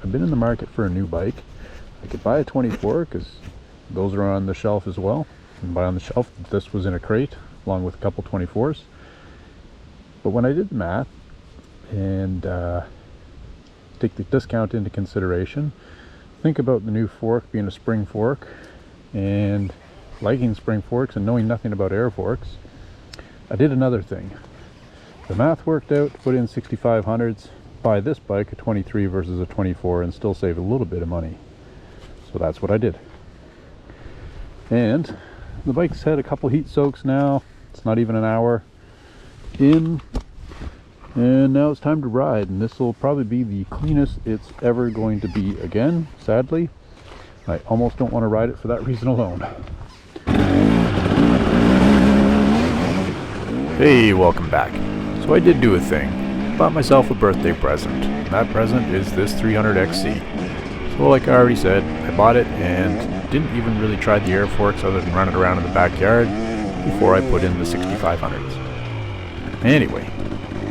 I've been in the market for a new bike. I could buy a 24 because those are on the shelf as well. And buy on the shelf. This was in a crate along with a couple 24s. But when I did the math and take the discount into consideration, think about the new fork being a spring fork and liking spring forks and knowing nothing about air forks, I did another thing. The math worked out to put in 6500s, buy this bike, a 23 versus a 24, and still save a little bit of money. So that's what I did. And the bike's had a couple heat soaks now. It's not even an hour in. And now it's time to ride, and this will probably be the cleanest it's ever going to be again, sadly. I almost don't want to ride it for that reason alone. Hey, welcome back. So I did do a thing. Bought myself a birthday present. And that present is this 300XC. So like I already said, I bought it and didn't even really try the air forks other than run it around in the backyard before I put in the 6500s. Anyway,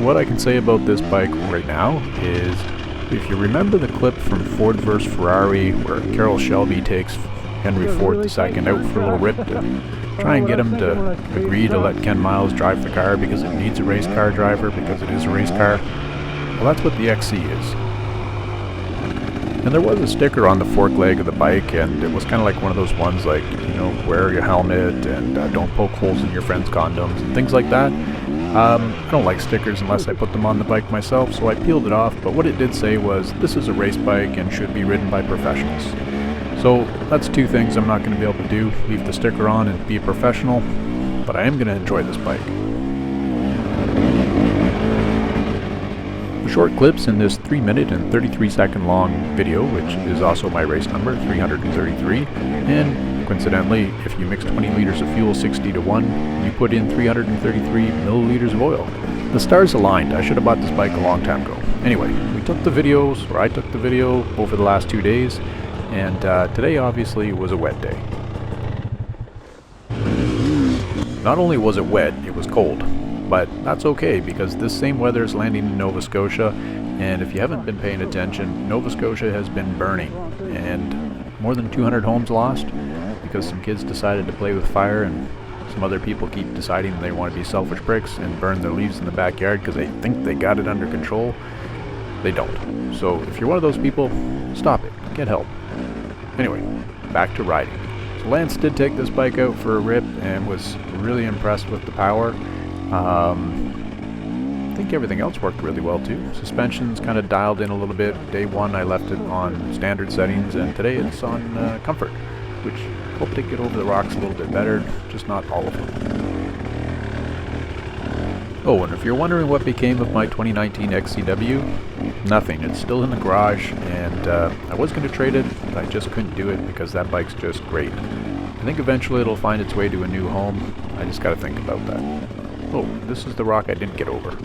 what I can say about this bike right now is, if you remember the clip from Ford vs Ferrari where Carroll Shelby takes Henry Ford II out for a little rip to try and get him to agree to let Ken Miles drive the car because it needs a race car driver, because it is a race car, well, that's what the XC is. And there was a sticker on the fork leg of the bike, and it was kind of like one of those ones like, you know, wear your helmet and don't poke holes in your friend's condoms and things like that. I don't like stickers unless I put them on the bike myself, so I peeled it off, but what it did say was, this is a race bike and should be ridden by professionals. So that's two things I'm not going to be able to do, leave the sticker on and be a professional, but I am going to enjoy this bike. The short clips in this 3-minute and 33-second long video, which is also my race number, 333, and coincidentally, if you mix 20 liters of fuel 60 to 1, you put in 333 milliliters of oil. The stars aligned. I should have bought this bike a long time ago. Anyway, we took the videos, or I took the video over the last 2 days, and today obviously was a wet day. Not only was it wet, it was cold. But that's okay, because this same weather is landing in Nova Scotia, and if you haven't been paying attention, Nova Scotia has been burning, and more than 200 homes lost because some kids decided to play with fire, and some other people keep deciding they want to be selfish pricks and burn their leaves in the backyard because they think they got it under control. They don't. So if you're one of those people, stop it. Get help. Anyway, back to riding. So Lance did take this bike out for a rip and was really impressed with the power. I think everything else worked really well too. Suspension's kind of dialed in a little bit. Day one I left it on standard settings, and today it's on comfort, which hope to get over the rocks a little bit better, just not all of them. Oh, and if you're wondering what became of my 2019 XCW, nothing. It's still in the garage, and I was going to trade it, but I just couldn't do it because that bike's just great. I think eventually it'll find its way to a new home. I just got to think about that. Oh, this is the rock I didn't get over.